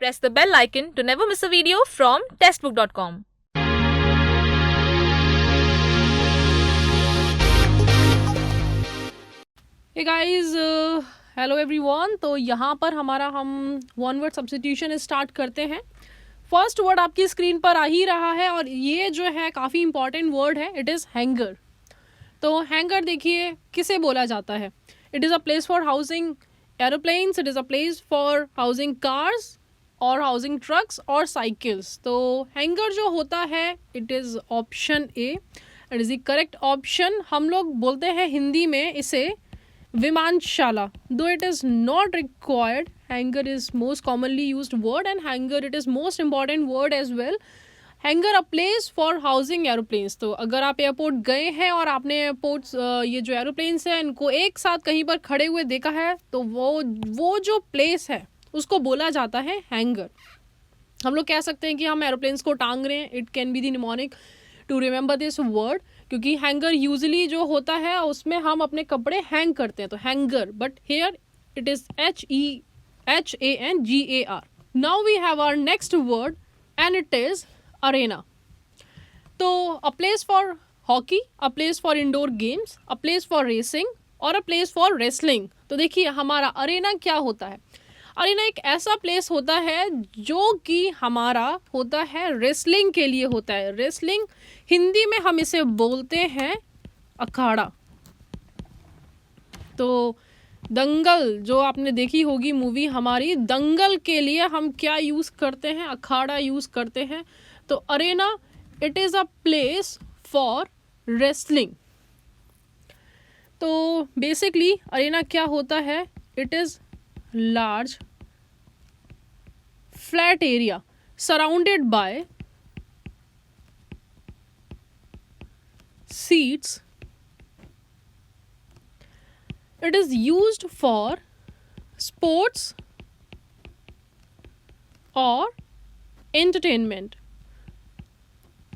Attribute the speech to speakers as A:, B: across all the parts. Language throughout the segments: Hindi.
A: Press the bell icon to never miss a video from testbook.com.
B: Hey guys, hello everyone. तो यहाँ पर हम वन वर्ड सब्स्टिट्यूशन स्टार्ट करते हैं। फर्स्ट वर्ड आपकी स्क्रीन पर आ ही रहा है और ये जो है काफ़ी इंपॉर्टेंट वर्ड है। It is hanger. तो हैंगर देखिए किसे बोला जाता है। It is a place for housing aeroplanes, it is a place for housing cars और हाउसिंग ट्रक्स और साइकिल्स। तो हैंगर जो होता है it is option A, it is the correct option. हम लोग बोलते हैं हिंदी में इसे विमानशाला। Though it is not required, hanger is most commonly used word and hanger it is most important word as well. Hanger a place for housing aeroplanes. तो अगर आप एयरपोर्ट गए हैं और आपने एयरपोर्ट्स ये जो एरोप्लेन्स हैं इनको एक साथ कहीं पर खड़े हुए देखा है तो वो जो प्लेस है उसको बोला जाता है हैंगर। हम लोग कह सकते हैं कि हम एरोप्लेन्स को टांग रहे हैं। It can be the mnemonic to remember this word, क्योंकि हैंगर यूजली जो होता है उसमें हम अपने कपड़े हैंग करते हैं, तो hanger. But here it is HEHANGAR। Now we have our next word and it is arena. तो a place for hockey, a place for indoor games, a place for racing और अ प्लेस फॉर रेसलिंग। तो देखिए हमारा अरेना क्या होता है। अरेना एक ऐसा प्लेस होता है जो कि हमारा होता है रेसलिंग के लिए होता है। रेसलिंग हिंदी में हम इसे बोलते हैं अखाड़ा। तो दंगल जो आपने देखी होगी मूवी हमारी, दंगल के लिए हम क्या यूज़ करते हैं, अखाड़ा यूज़ करते हैं। तो Arena it is a place for wrestling. तो बेसिकली अरेना क्या होता है, it is large flat area surrounded by seats. It is used for sports और entertainment.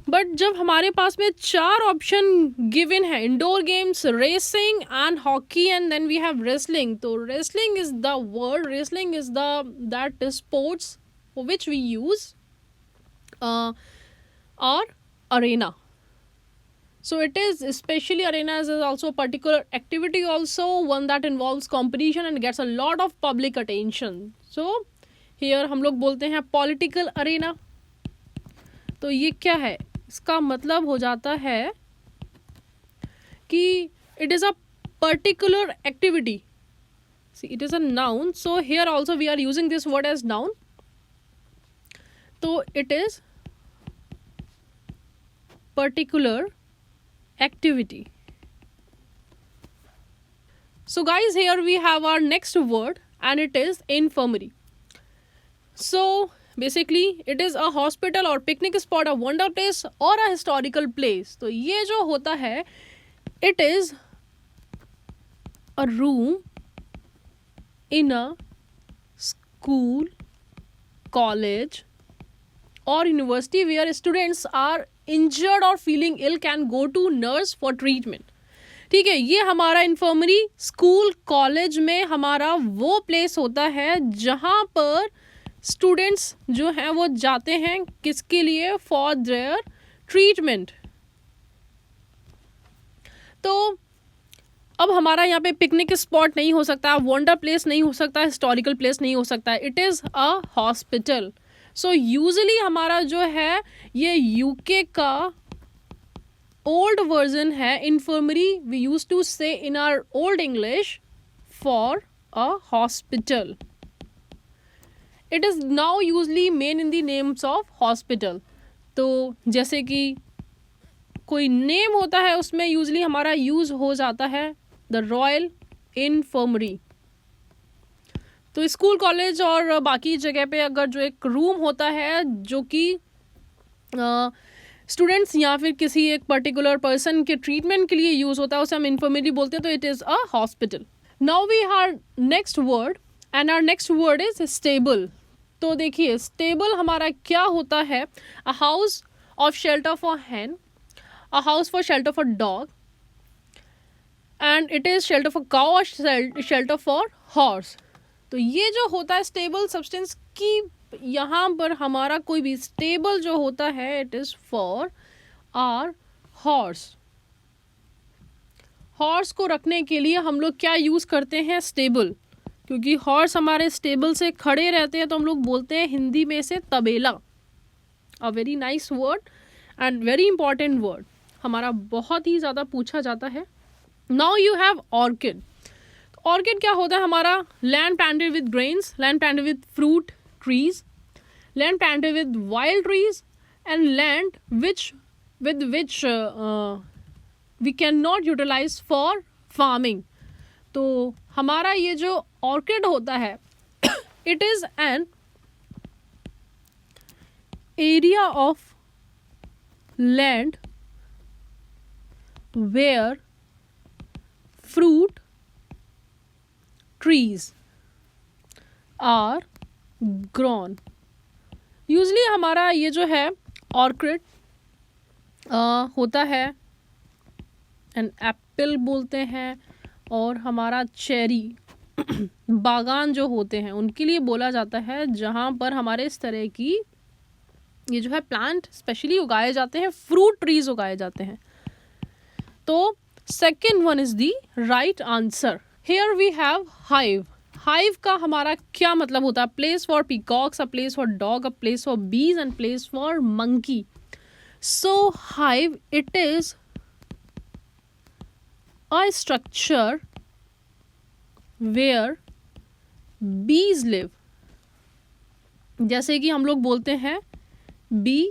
B: बट जब हमारे पास में चार ऑप्शन गिवन है, indoor games, racing and hockey and then we have wrestling. तो wrestling is the word, wrestling is that sports for which we use our arena. So it is especially arenas is also a particular activity, also one that involves competition and gets a lot of public attention. So here हम लोग बोलते हैं political arena। तो ये क्या है, इसका मतलब हो जाता है कि it is a particular activity. See, it is a noun, so here also we are using this word as noun. तो it is particular activity. So guys, here we have our next word and it is infirmary. So basically it is a hospital or picnic spot, a wonder place or a historical place. तो ये जो होता है it is a room in a school, college or university where students are injured or feeling ill can go to nurse for treatment. ठीक है, ये हमारा इन्फर्मरी स्कूल कॉलेज में हमारा वो प्लेस होता है जहाँ पर स्टूडेंट्स जो हैं वो जाते हैं किसके लिए, फॉर देयर ट्रीटमेंट। तो अब हमारा यहाँ पे पिकनिक स्पॉट नहीं हो सकता, वंडर प्लेस नहीं हो सकता, हिस्टोरिकल प्लेस नहीं हो सकता, it is a hospital. So usually हमारा जो है ये यूके का ओल्ड वर्जन है infirmary. We use to say in our old English for a hospital. It is now usually main in the names of hospital. तो जैसे कि कोई नेम होता है उसमें यूजली हमारा यूज़ हो जाता है द रॉयल इन्फर्मरी। तो स्कूल कॉलेज और बाकी जगह पे अगर जो एक रूम होता है जो कि स्टूडेंट्स या फिर किसी एक पर्टिकुलर पर्सन के ट्रीटमेंट के लिए यूज़ होता है उसे हम इन्फर्मरी बोलते हैं। तो it is a hospital. Now we have next word and our next word is stable. तो देखिए स्टेबल हमारा क्या होता है, a house of shelter for hen, a house for shelter for dog and it is shelter for cow और शेल्टर फॉर हॉर्स। तो ये जो होता है स्टेबल सब्सटेंस की यहाँ पर हमारा कोई भी स्टेबल जो होता है, it is for our horse. Horse को रखने के लिए हम लोग क्या यूज़ करते हैं, स्टेबल। क्योंकि हॉर्स हमारे स्टेबल से खड़े रहते हैं तो हम लोग बोलते हैं हिंदी में से तबेला। A very nice word and very important word, हमारा बहुत ही ज़्यादा पूछा जाता है। Now you have orchid. Orchid क्या होता है हमारा, land planted with grains, land planted with fruit trees, land planted with wild trees and land with which we cannot utilize for farming। तो हमारा ये जो ऑर्किड होता है it is an area of land where fruit trees are grown। Usually हमारा ये जो है ऑर्किड होता है, एंड एप्पल बोलते हैं, और हमारा चेरी बागान जो होते हैं उनके लिए बोला जाता है, जहाँ पर हमारे इस तरह की ये जो है प्लांट स्पेशली उगाए जाते हैं, फ्रूट ट्रीज उगाए जाते हैं। तो second one is the right answer. Here we have hive. Hive का हमारा क्या मतलब होता है, place for peacocks, a place for dog, a place for bees and place for monkey. So hive, it is a structure where bees live। जैसे कि हम लोग बोलते हैं बी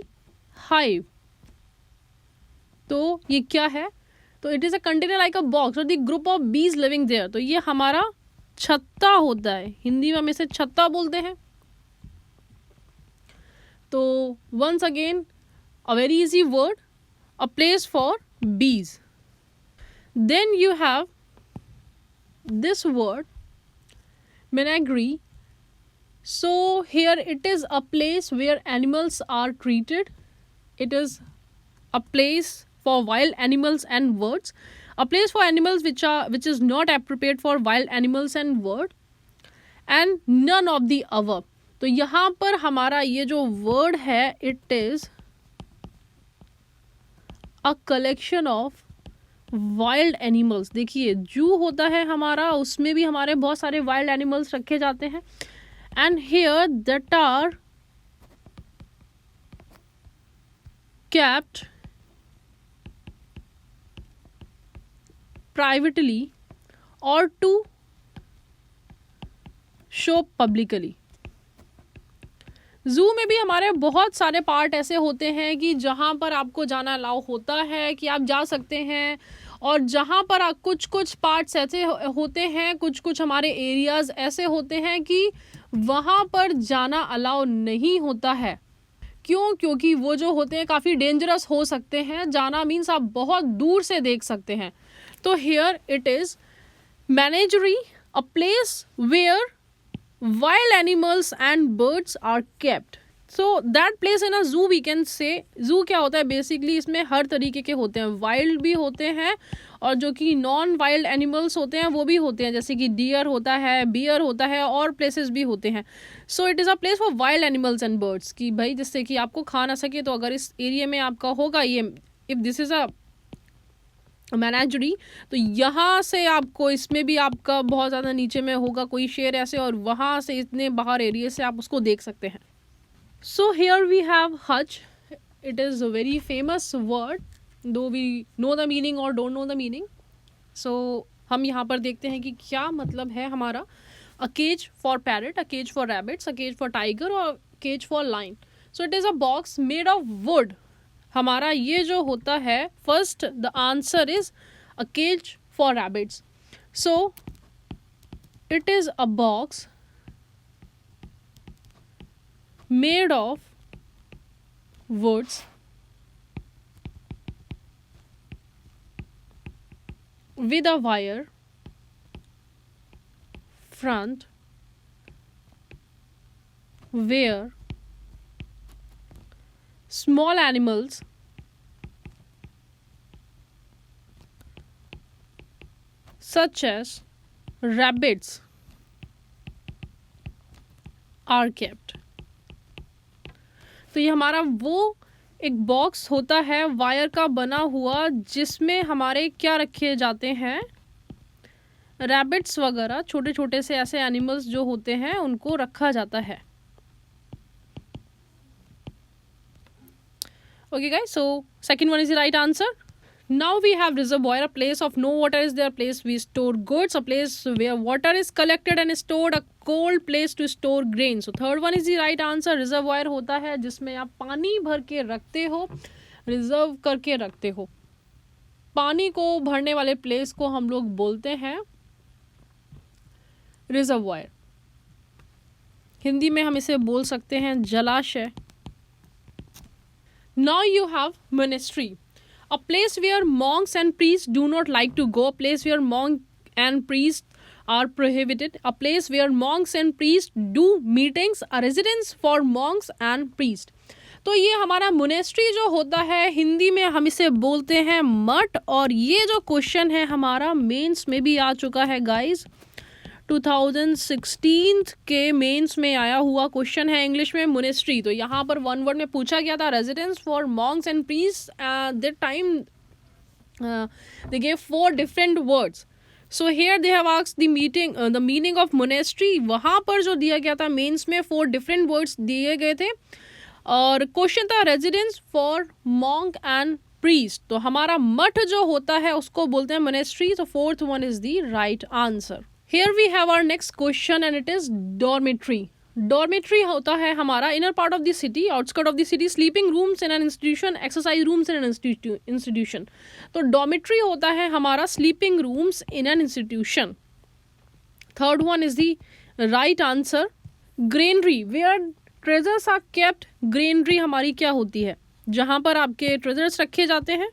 B: हाइव, तो ये क्या है, तो it is a container like a box और द ग्रुप ऑफ बीज लिविंग देयर। तो ये हमारा छत्ता होता है, हिंदी में हम इसे छत्ता बोलते हैं। तो once again a very easy word, a place for bees। Then you have this word menagerie। So here it is a place where animals are treated, it is a place for wild animals and birds, a place for animals which is not appropriate for wild animals and bird, and none of the above। तो यहाँ पर हमारा ये जो word है, it is a collection of wild animals. देखिए जू होता है हमारा, उसमें भी हमारे बहुत सारे वाइल्ड एनिमल्स रखे जाते हैं, and here that are kept privately or to show publicly। जू में भी हमारे बहुत सारे पार्ट ऐसे होते हैं कि जहाँ पर आपको जाना अलाउ होता है कि आप जा सकते हैं, और जहाँ पर कुछ कुछ पार्ट्स ऐसे होते हैं, कुछ कुछ हमारे एरियाज़ ऐसे होते हैं कि वहाँ पर जाना अलाउ नहीं होता है। क्यों? क्योंकि वो जो होते हैं काफ़ी डेंजरस हो सकते हैं। जाना मीन्स आप बहुत दूर से देख सकते हैं। तो here it is menagerie, a place where wild animals and birds are kept। so that place in a zoo we can say। zoo क्या होता है बेसिकली, इसमें हर तरीके के होते हैं, वाइल्ड भी होते हैं और जो कि नॉन वाइल्ड एनिमल्स होते हैं वो भी होते हैं, जैसे कि डियर होता है, बियर होता है, और प्लेसेस भी होते हैं। सो it is a place for wild animals and birds, कि भाई जिससे कि आपको खा ना सके। तो अगर इस एरिया में आपका होगा ये, if this is a menagerie, तो यहाँ से आपको, इसमें भी आपका बहुत ज़्यादा नीचे में होगा कोई शेर ऐसे, और वहाँ से इतने बाहर एरिया से आप उसको देख सकते हैं। सो हियर वी हैव हज। It is a very famous word, दो वी नो द मीनिंग और डोंट नो द मीनिंग। सो हम यहाँ पर देखते हैं कि क्या मतलब है हमारा। A cage for parrot, a cage for rabbits, a cage for tiger, और cage for lion. So it is a box made of wood. हमारा ये जो होता है, first the answer is a cage for rabbits. So it is a box made of woods with a wire front where small animals such as rabbits are kept। तो ये हमारा वो एक बॉक्स होता है वायर का बना हुआ, जिसमें हमारे क्या रखे जाते हैं, रैबिट्स वगैरह, छोटे छोटे से ऐसे एनिमल्स जो होते हैं उनको रखा जाता है। Okay guys, so second one is the right answer. Now we have reservoir, a place of no water is there, a place we store goods, a place where water is collected and stored, a cold place to store grain. So third one is the right answer. Reservoir होता है जिसमें आप पानी भर के रखते हो, रिजर्व करके रखते हो। पानी को भरने वाले प्लेस को हम लोग बोलते हैं रिजर्वायर। हिंदी में हम इसे बोल सकते हैं जलाशय। Now you have monastery, a place where monks and priests do not like to go, a place where monks and priests are prohibited, a place where monks and priests do meetings, a residence for monks and priests. तो ये हमारा मोनेस्ट्री जो होता है, हिंदी में हम इसे बोलते हैं मठ। और ये जो क्वेश्चन है हमारा मेंस में भी आ चुका है गाइस, 2016 के मेंस में आया हुआ क्वेश्चन है इंग्लिश में, मोनेस्ट्री। तो यहाँ पर वन वर्ड में पूछा गया था residence for Monks and priest, that time they gave 4 different words. So here they have asked the meaning of monastery. वहाँ पर जो दिया गया था मेंस में 4 डिफरेंट वर्ड्स दिए गए थे और क्वेश्चन था residence for monk and priest. तो हमारा मठ जो होता है उसको बोलते हैं मोनेस्ट्री। तो fourth one is the right answer. Here we have our next question and it is dormitory. Dormitory होता है हमारा inner part of the city, outskirt of the city, sleeping rooms in an institution, exercise rooms in an institution. तो dormitory होता है हमारा sleeping rooms in an institution. Third one is the right answer. Granary, where treasures are kept. Granary हमारी क्या होती है, जहाँ पर आपके treasures रखे जाते हैं।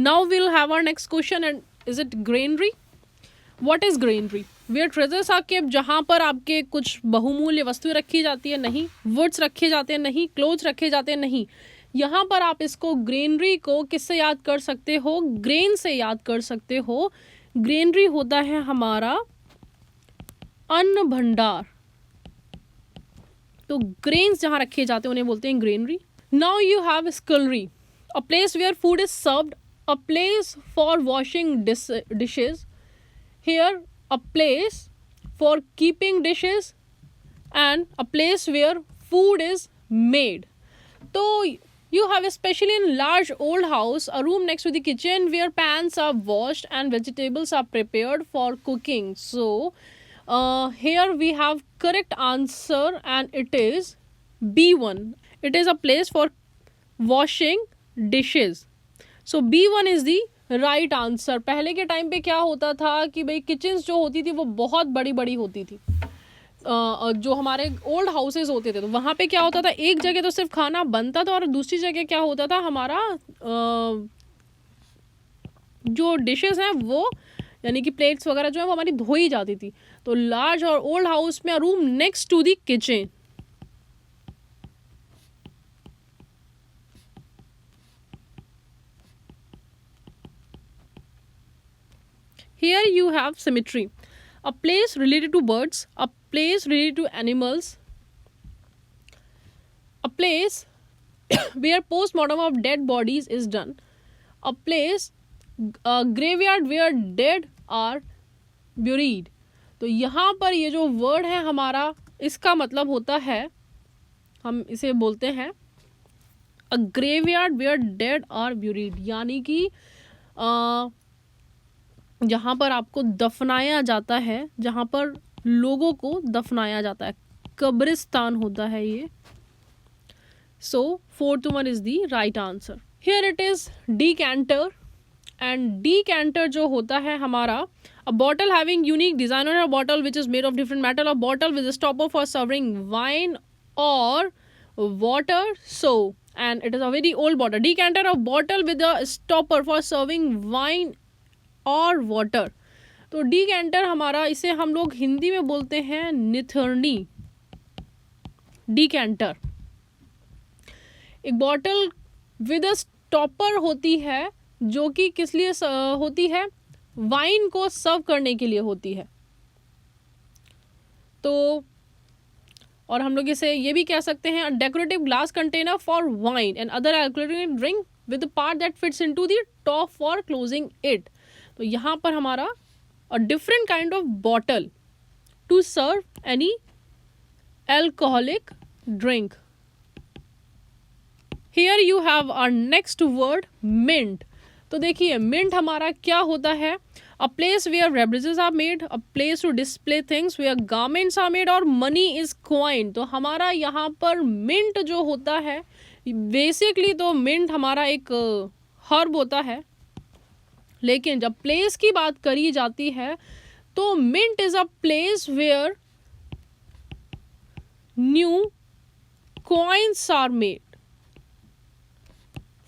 B: Now we'll have our next question and is it granary? What is granary? Where treasures are kept, जहाँ पर आपके कुछ बहुमूल्य वस्तुएं रखी जाती है, नहीं। वुड्स रखे जाते हैं, नहीं। क्लोथ्स रखे जाते हैं, नहीं। यहाँ पर आप इसको ग्रेनरी को किससे याद कर सकते हो, ग्रेन से याद कर सकते हो। ग्रेनरी होता है हमारा अन्न भंडार। तो ग्रेन्स जहाँ रखे जाते हैं उन्हें बोलते हैं granary. Now you have scullery, a place where food is served, a place for washing dishes. Here a place for keeping dishes and a place where food is made. So you have especially in large old house a room next to the kitchen where pans are washed and vegetables are prepared for cooking. So here we have correct answer and it is B1. It is a place for washing dishes. So B1 is the right answer. पहले के टाइम पे क्या होता था कि भाई किचन्स जो होती थी वो बहुत बड़ी बड़ी होती थी। जो हमारे ओल्ड हाउसेस होते थे तो वहाँ पे क्या होता था, एक जगह तो सिर्फ खाना बनता था और दूसरी जगह क्या होता था, हमारा जो डिशेस हैं वो यानी कि प्लेट्स वगैरह जो है वो हमारी धोई जाती थी। तो लार्ज और ओल्ड हाउस में room next to the kitchen. Here you have cemetery, a place related to birds, a place related to animals, a place where postmortem of dead bodies is done, a place, a graveyard where dead are buried. तो यहाँ पर ये जो वर्ड है हमारा, इसका मतलब होता है, हम इसे बोलते हैं a graveyard where dead are buried, यानी कि जहाँ पर आपको दफनाया जाता है, जहाँ पर लोगों को दफनाया जाता है, कब्रिस्तान होता है ये। So fourth one is the right answer. Here it is decanter and decanter जो होता है हमारा, a bottle having unique design on a bottle which is made of different metal, a bottle with stopper for serving wine और water. So and it is a very old bottle. Decanter, a bottle with a stopper for serving wine और वाटर। तो डीकैंटर हमारा, इसे हम लोग हिंदी में बोलते हैं निथरनी। डीकैंटर एक बॉटल विद अ स्टॉपर होती है जो कि किस लिए होती है, वाइन को सर्व करने के लिए होती है। तो और हम लोग इसे ये भी कह सकते हैं decorative glass container for wine and other alcoholic drink with part that fits into the top for closing it. तो यहाँ पर हमारा a different kind of bottle to serve any alcoholic drink. Here you have our next word mint. तो देखिए मिंट हमारा क्या होता है, a place where beverages are made, a place to display things where garments are made और मनी इज कॉइन्ड। तो हमारा यहाँ पर मिंट जो होता है बेसिकली, तो मिंट हमारा एक हर्ब होता है, लेकिन जब प्लेस की बात करी जाती है तो mint is a place where new coins are made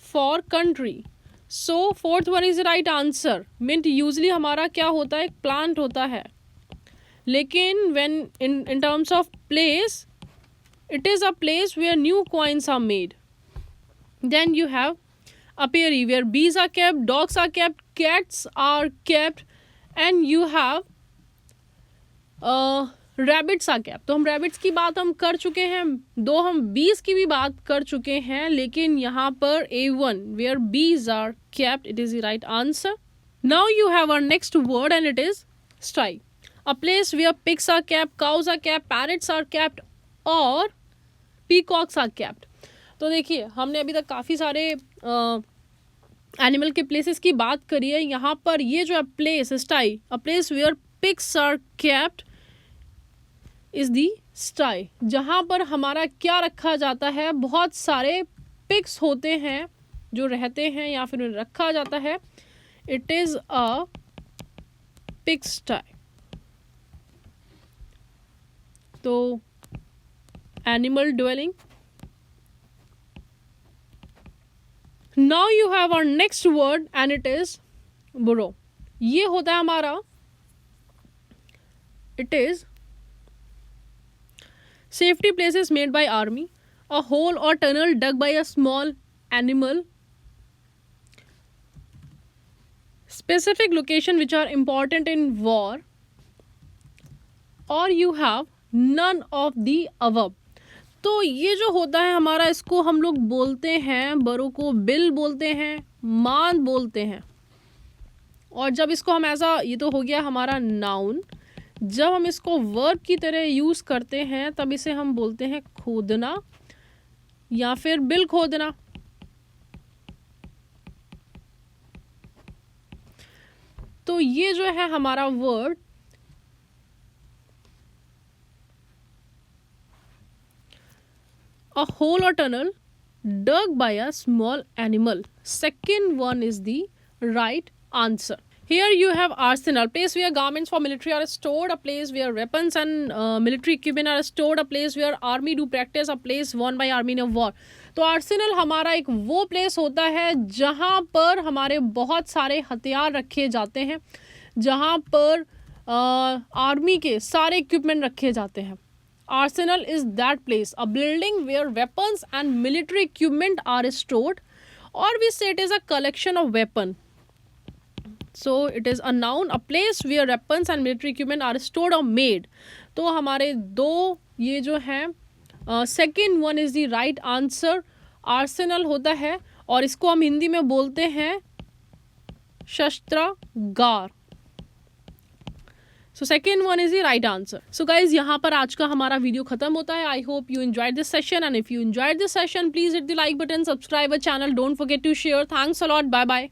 B: for country. So fourth one is right answer. Mint usually हमारा क्या होता है, एक प्लांट होता है, लेकिन when in terms of place it is a place where new coins are made. Then you have apiary where bees are kept, dogs are kept, cats are kept, and you have rabbits are kept। तो हम rabbits की बात हम कर चुके हैं, दो हम bees की भी बात कर चुके हैं, लेकिन यहाँ पर A1 where bees are kept it is the right answer। Now you have our next word and it is sty, a place where pigs are kept, cows are kept, parrots are kept और peacocks are kept। तो देखिए हमने अभी तक काफ़ी सारे एनिमल के प्लेसेस की बात करी है। यहाँ पर ये जो है place sty, a place where pigs are kept is the sty, जहाँ पर हमारा क्या रखा जाता है, बहुत सारे पिग्स होते हैं जो रहते हैं या फिर उन्हें रखा जाता है। It is a pig sty. तो animal dwelling. Now you have our next word and it is burrow। ये होता है हमारा, it is safety places made by army, a hole or tunnel dug by a small animal, specific location which are important in war, or you have none of the above। तो ये जो होता है हमारा, इसको हम लोग बोलते हैं, बरों को बिल बोलते हैं, मान बोलते हैं। और जब इसको हम ऐसा, ये तो हो गया हमारा नाउन, जब हम इसको वर्ब की तरह यूज़ करते हैं तब इसे हम बोलते हैं खोदना या फिर बिल खोदना। तो ये जो है हमारा word a hole or tunnel dug by a small animal. Second one is the right answer। Here you have arsenal, place where garments for military are stored, a place where weapons and military equipment are stored, a place where army do practice, a place won by army in a war। तो आर्सेनल हमारा एक वो प्लेस होता है जहाँ पर हमारे बहुत सारे हथियार रखे जाते हैं, जहाँ पर आर्मी के सारे इक्विपमेंट रखे जाते हैं। Arsenal is that place, a building where weapons and military equipment are stored, or we say it is a collection of weapon। So it is a noun, a place where weapons and military equipment are stored or made। तो हमारे दो ये जो हैं, second one is the right answer। Arsenal होता है और इसको हम हिंदी में बोलते हैं शस्त्रागार। So second one is the right answer. So guys यहाँ पर आज का हमारा वीडियो खत्म होता है। I hope you enjoyed this session and if you enjoyed this session please hit the like button, subscribe our channel, don't forget to share. Thanks a lot, bye bye.